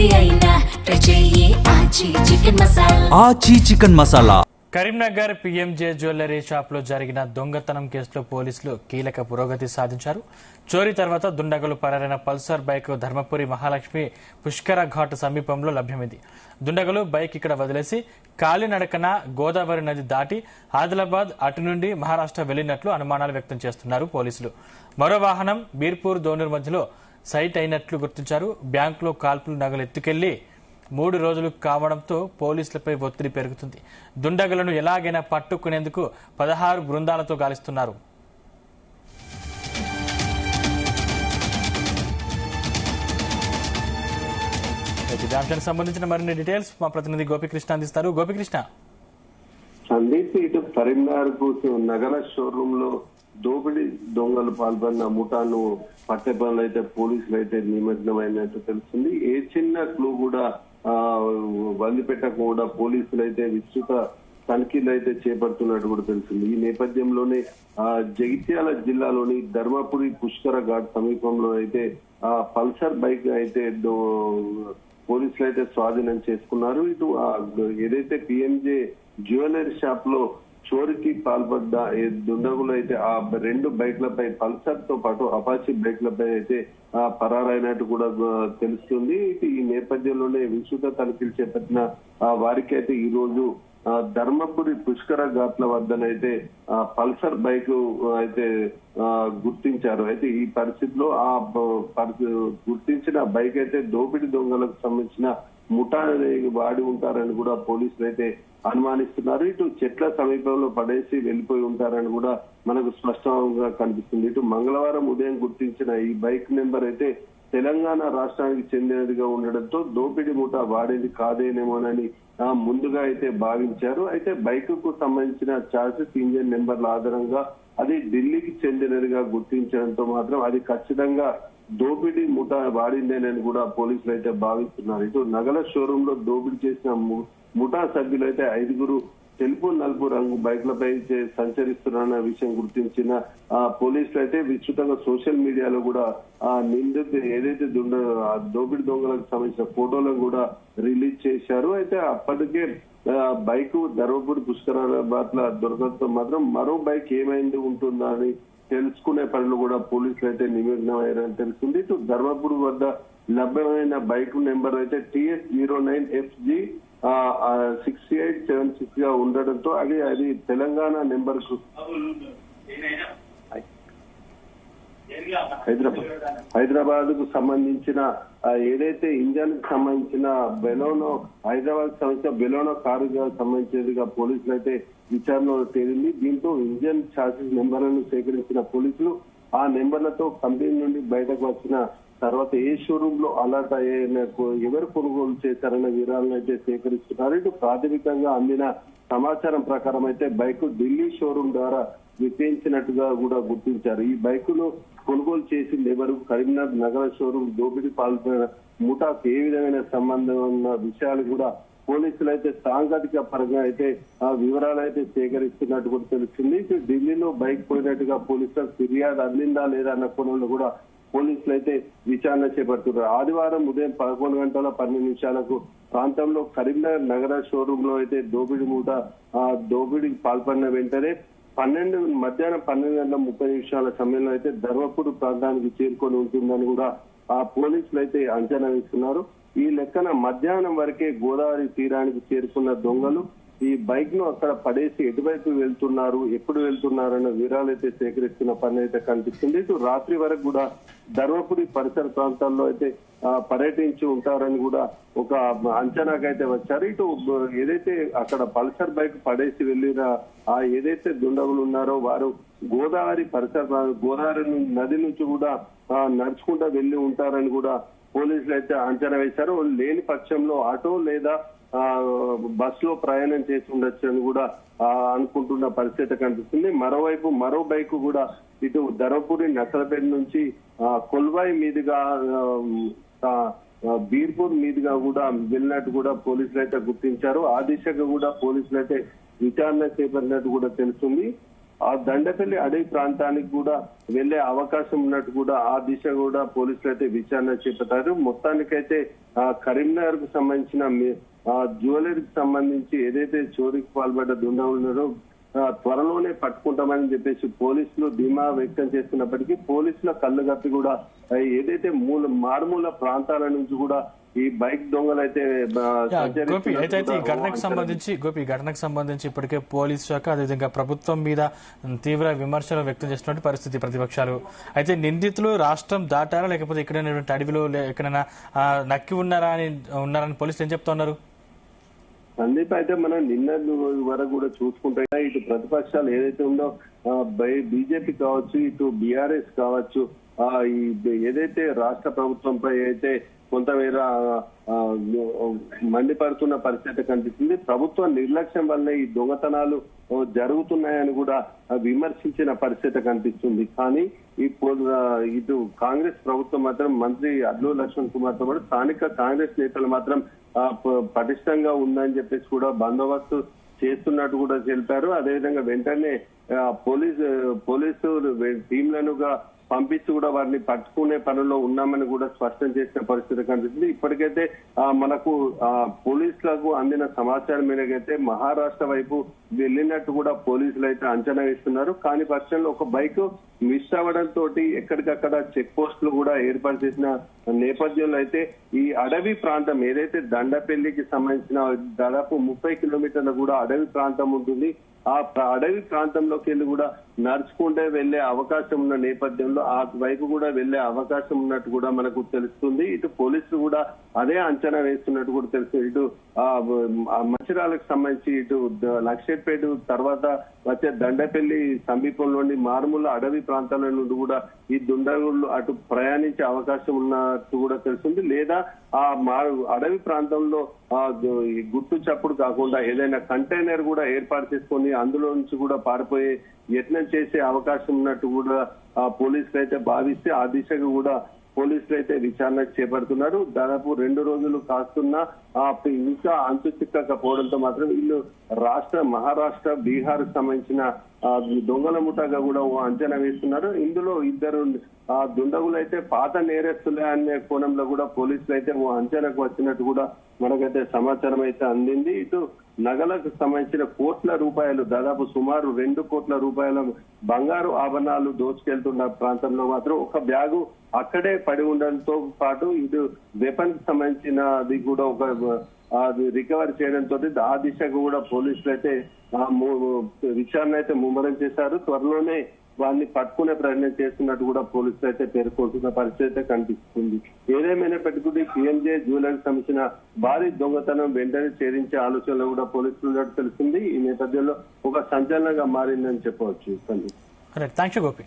ఏది అయినా ట్రై చెయ్యి ఆచి చికెన్ మసాలా. ఆచి chicken masala. Karimnagar PMJ jewellery shop లో జరిగిన దొంగతనం కేసులో పోలీసులు కీలక పురోగతి సాధించారు. చోరీ తర్వాత దుండగులు పరారైన పల్సర్ బైక్ ధర్మపురి మహాలక్ష్మి పుష్కర ఘాట్ సమీపంలో లభ్యమైంది. దుండగులు బైక్ ఇక్కడ వదిలేసి కాలినడకన గోదావరి నది దాటి ఆదిలాబాద్ అటు నుండి మహారాష్ట్ర వెళ్లినట్లు అనుమానాలు వ్యక్తం చేస్తున్నారు పోలీసులు. మరో వాహనం బీర్పూర్ దోనూరు మధ్యలో సైట్ అయినట్లు గుర్తించారు. బ్యాంకులో కాల్పులు నగలు ఎత్తుకెళ్లి 3 రోజులు కావడంతో పోలీసులపై ఒత్తిడి పెరుగుతుంది. దుండగులను ఎలాగైనా పట్టుకునేందుకు 16 బృందాలతో గాలిస్తున్నారు. దానికి సంబంధించిన మరిన్ని డీటెయిల్స్ మా ప్రతినిధి గోపికృష్ణ అందిస్తారు. గోపికృష్ణ. సందీప్, ఇటు కరీంనగర్ కు నగర షోరూమ్ లో దోపిడీ దొంగలు పాల్పడిన ముఠాను పట్టే పనులు అయితే పోలీసులు అయితే నిమగ్నమైనట్టు తెలుస్తుంది. ఏ చిన్న క్లూ కూడా వదిలిపెట్టకుండా పోలీసులు అయితే విస్తృత తనిఖీలు అయితే చేపడుతున్నట్టు కూడా తెలిసింది. ఈ నేపథ్యంలోనే జగిత్యాల జిల్లాలోని ధర్మపురి పుష్కర ఘాట్ సమీపంలో అయితే పల్సర్ బైక్ అయితే పోలీసులు అయితే స్వాధీనం చేసుకున్నారు. ఇటు ఏదైతే పిఎంజే జ్యువెలరీ షాప్ లో చోరీకి పాల్పడ్డ దుండగులు అయితే ఆ 2 బైక్లపై పల్సర్ తో పాటు అపాచీ బైక్లపై అయితే పరారైనట్టు కూడా తెలుస్తుంది. ఈ నేపథ్యంలోనే విస్తృత తనిఖీలు చేపట్టిన వారికి అయితే ఈ రోజు ధర్మపురి పుష్కర ఘాట్ల వద్దనైతే పల్సర్ బైక్ అయితే గుర్తించారు. అయితే ఈ పరిస్థితిలో గుర్తించిన బైక్ అయితే దోపిడీ దొంగలకు సంబంధించిన ముఠా వాడి ఉంటారని కూడా పోలీసులు అయితే అనుమానిస్తున్నారు. ఇటు చెట్ల సమీపంలో పడేసి వెళ్లిపోయి ఉంటారని కూడా మనకు స్పష్టంగా కనిపిస్తుంది. ఇటు మంగళవారం ఉదయం గుర్తించిన ఈ బైక్ నెంబర్ అయితే తెలంగాణ రాష్ట్రానికి చెందినదిగా ఉండడంతో దోపిడీ ముఠా వాడేది కాదేనేమోనని ముందుగా అయితే భావించారు. అయితే బైక్ కు సంబంధించిన చార్జెస్ ఇంజిన్ నెంబర్ల ఆధారంగా అది ఢిల్లీకి చెందినదిగా గుర్తించడంతో మాత్రం అది ఖచ్చితంగా దోపిడీ ముఠా వాడిందేనని కూడా పోలీసులు అయితే భావిస్తున్నారు. ఇటు నగల షోరూమ్ లో దోపిడీ చేసిన ముఠా సభ్యులు అయితే 5 తెలుపు నలుపు రంగు బైక్లపై సంచరిస్తున్న విషయం గుర్తించిన పోలీసులు అయితే విస్తృతంగా సోషల్ మీడియాలో కూడా నిందితులు ఏదైతే దోపిడీ దొంగలకు సంబంధించిన ఫోటోలను కూడా రిలీజ్ చేశారు. అయితే అప్పటికే బైక్ ధర్మపురి పుష్కరాబాద్ లో దొరకడంతో మాత్రం మరో బైక్ ఏమైంది ఉంటుందా అని తెలుసుకునే పనులు కూడా పోలీసులు అయితే నిమగ్నమయ్యారని తెలుస్తుంది. ఇటు ధర్మపురి వద్ద లభ్యమైన బైక్ నెంబర్ అయితే TS09FG 6876 గా ఉండడంతో అది తెలంగాణ నెంబర్ కు హైదరాబాద్ కు సంబంధించిన ఏదైతే ఇంజన్ కు సంబంధించిన బెలోనో హైదరాబాద్ సంబంధించిన బెలోనో కారు సంబంధించినదిగా పోలీసులు అయితే విచారణలో తేలింది. దీంతో ఇంజన్ చార్జెస్ నెంబర్లను సేకరించిన పోలీసులు ఆ నెంబర్లతో కంపెనీ నుండి బయటకు వచ్చిన తర్వాత ఏ షోరూమ్ లో అలర్ట్ అయ్యే ఎవరు కొనుగోలు చేశారన్న వివరాలను అయితే సేకరిస్తున్నారు. ఇటు ప్రాథమికంగా అందిన సమాచారం ప్రకారం అయితే బైక్ ఢిల్లీ షోరూమ్ ద్వారా విక్రయించినట్టుగా కూడా గుర్తించారు. ఈ బైకును కొనుగోలు చేసింది ఎవరు, కరీంనగర్ నగర షోరూమ్ దోపిడీ పాల్పడిన ముఠాకు ఏ విధమైన సంబంధం ఉన్న విషయాలు కూడా పోలీసులు అయితే సాంకేతిక పరంగా అయితే వివరాలు అయితే సేకరిస్తున్నట్టు కూడా తెలుస్తుంది. ఇటు ఢిల్లీలో బైక్ పోయినట్టుగా పోలీసులకు ఫిర్యాదు అందిందా లేదా అన్న కోణంలో కూడా పోలీసులు అయితే విచారణ చేపడుతున్నారు. ఆదివారం ఉదయం 11:12 ప్రాంతంలో కరీంనగర్ నగర షోరూమ్ లో అయితే దోపిడీ ముఠా దోపిడీకి పాల్పడిన వెంటనే మధ్యాహ్నం 12:30 సమయంలో అయితే ధర్మపురి ప్రాంతానికి చేరుకొని ఉంటుందని కూడా పోలీసులు అయితే అంచనా వేస్తున్నారు. ఈ లెక్కన మధ్యాహ్నం వరకే గోదావరి తీరానికి చేరుకున్న దొంగలు ఈ బైక్ ను అక్కడ పడేసి ఎటువైపు వెళ్తున్నారు, ఎప్పుడు వెళ్తున్నారు అన్న వివరాలు అయితే సేకరిస్తున్న పని అయితే కనిపిస్తుంది. ఇటు రాత్రి వరకు కూడా ధర్మపురి పరిసర ప్రాంతాల్లో అయితే పర్యటించి ఉంటారని కూడా ఒక అంచనాకైతే వచ్చారు. ఇటు ఏదైతే అక్కడ పల్సర్ బైక్ పడేసి వెళ్లిన ఏదైతే దుండగులు ఉన్నారో వారు గోదావరి నది నుంచి కూడా నడుచుకుంటూ వెళ్లి ఉంటారని కూడా పోలీసులు అయితే అంచనా వేశారు. లేని పక్షంలో ఆటో లేదా బస్ లో ప్రయాణం చేసి ఉండొచ్చు అని కూడా అనుకుంటున్న పరిస్థితి కనిపిస్తుంది. మరోవైపు మరో బైక్ కూడా ఇటు ధర్మపురి నసలపేట నుంచి కొల్వాయి మీదుగా బీర్పూర్ మీదుగా కూడా వెళ్ళినట్టు కూడా పోలీసులు అయితే గుర్తించారు. ఆ దిశగా కూడా పోలీసులు అయితే విచారణ చేపట్టినట్టు కూడా తెలుస్తుంది. ఆ దండపల్లి అడవి ప్రాంతానికి కూడా వెళ్లే అవకాశం ఉన్నట్టు కూడా ఆ దిశ కూడా పోలీసులు అయితే విచారణ చేపట్టారు. మొత్తానికైతే కరీంనగర్ కు సంబంధించిన జ్యువెలరీకి సంబంధించి ఏదైతే చోరీకి పాల్పడ్డ దుండగులు ఉన్నారో త్వరలోనే పట్టుకుంటామని చెప్పేసి పోలీసులు ధీమా వ్యక్తం చేస్తున్నప్పటికీ పోలీసుల కళ్ళు కప్పి కూడా ఏదైతే మారుమూల ప్రాంతాల నుంచి కూడా ఈ బైక్ దొంగలు అయితే గోపి అయితే ఈ ఘటనకు సంబంధించి ఇప్పటికే పోలీస్ శాఖ అదేవిధంగా ప్రభుత్వం మీద తీవ్ర విమర్శలు వ్యక్తం చేస్తున్న పరిస్థితి ప్రతిపక్షాలు. అయితే నిందితులు రాష్ట్రం దాటారా లేకపోతే ఇక్కడ అడవిలో ఎక్కడైనా నక్కి ఉన్నారని పోలీసులు ఏం చెప్తున్నారు? సందీప్, అయితే మనం నిన్న వరకు కూడా చూసుకుంటే ఇటు ప్రతిపక్షాలు ఏదైతే ఉందో బీజేపీ కావచ్చు, ఇటు బీఆర్ఎస్ కావచ్చు, ఏదైతే రాష్ట్ర ప్రభుత్వంపై అయితే కొంతమేర మండిపడుతున్న పరిస్థితి కనిపిస్తుంది. ప్రభుత్వ నిర్లక్ష్యం వల్లే ఈ దొంగతనాలు జరుగుతున్నాయని కూడా విమర్శించిన పరిస్థితి కనిపిస్తుంది. కానీ ఇటు కాంగ్రెస్ ప్రభుత్వం మాత్రం మంత్రి అడ్లూరి లక్ష్మణ్ కుమార్ తో పాటు స్థానిక కాంగ్రెస్ నేతలు మాత్రం పటిష్టంగా ఉందని చెప్పేసి కూడా బందోబస్తు చేస్తున్నట్టు కూడా తెలిపారు. అదేవిధంగా వెంటనే పోలీసు టీంలనుగా పంపించి కూడా వారిని పట్టుకునే పనుల్లో ఉన్నామని కూడా స్పష్టం చేసిన పరిస్థితి కనిపిస్తుంది. ఇప్పటికైతే మనకు పోలీసులకు అందిన సమాచారం మేరకైతే మహారాష్ట్ర వైపు వెళ్ళినట్టు కూడా పోలీసులు అయితే అంచనా వేస్తున్నారు. కానీ పక్షంలో ఒక బైక్ మిస్ అవ్వడంతో ఎక్కడికక్కడ చెక్ పోస్టులు కూడా ఏర్పాటు చేసిన నేపథ్యంలో అయితే ఈ అడవి ప్రాంతం ఏదైతే దండపల్లికి సంబంధించిన దాదాపు 30 కిలోమీటర్ల కూడా అడవి ప్రాంతం ఉంటుంది. ఆ అడవి ప్రాంతంలోకి వెళ్ళి కూడా నడుచుకుంటే వెళ్లే అవకాశం ఉన్న నేపథ్యంలో ఆ వైపు కూడా వెళ్లే అవకాశం ఉన్నట్టు కూడా మనకు తెలుస్తుంది. ఇటు పోలీసులు కూడా అదే అంచనా వేస్తున్నట్టు కూడా తెలుస్తుంది. ఇటు మంచిర్యాలకు సంబంధించి ఇటు లక్షేట్పేట తర్వాత వచ్చే దండపల్లి సమీపంలోని మారుమూల అడవి ప్రాంతాల నుండి కూడా ఈ దుండగులు అటు ప్రయాణించే అవకాశం ఉన్నట్టు కూడా తెలుస్తుంది. లేదా ఆ అడవి ప్రాంతంలో గుట్టు చప్పుడు కాకుండా ఏదైనా కంటైనర్ కూడా ఏర్పాటు చేసుకొని అందులో నుంచి కూడా పారిపోయే యత్నం చేసే అవకాశం ఉన్నట్టు కూడా పోలీసులు అయితే భావిస్తే ఆ దిశగా కూడా పోలీసులు అయితే విచారణ చేపడుతున్నారు. దాదాపు 2 రోజులు కాస్తున్నా ఇంకా అంతు చిక్కకపోవడంతో మాత్రం వీళ్ళు మహారాష్ట్ర బీహార్ కు సంబంధించిన దొంగల ముఠాగా కూడా అంచనా వేస్తున్నారు. ఇందులో 2 దుండగులు అయితే పాత నేరస్తులే అనే కోణంలో కూడా పోలీసులు అయితే అంచనాకు వచ్చినట్టు కూడా మనకైతే సమాచారం అయితే అందింది. ఇటు నగలకు సంబంధించిన కోట్ల రూపాయలు దాదాపు సుమారు 2 కోట్ల రూపాయల బంగారు ఆభరణాలు దోచుకెళ్తున్న ప్రాంతంలో మాత్రం ఒక బ్యాగు అక్కడే పడి ఉండడంతో పాటు ఇటు వెపన్ కి సంబంధించినది కూడా అది రికవర్ చేయడంతో ఆ దిశకు కూడా పోలీసులు అయితే విచారణ అయితే ముమ్మరం చేశారు. త్వరలోనే వారిని పట్టుకునే ప్రయత్నం చేస్తున్నట్టు కూడా పోలీసులు అయితే పేర్కొంటున్న పరిస్థితి అయితే కనిపిస్తుంది. ఏదేమైనప్పటికీ పిఎంజే జ్యువెలరీకి సంబంధించిన భారీ దొంగతనం వెంటనే ఛేదించే ఆలోచనలో కూడా పోలీసులు ఉన్నట్టు తెలుస్తుంది. ఈ నేపథ్యంలో ఒక సంచలనంగా మారిందని చెప్పవచ్చు. Thank you Gopi.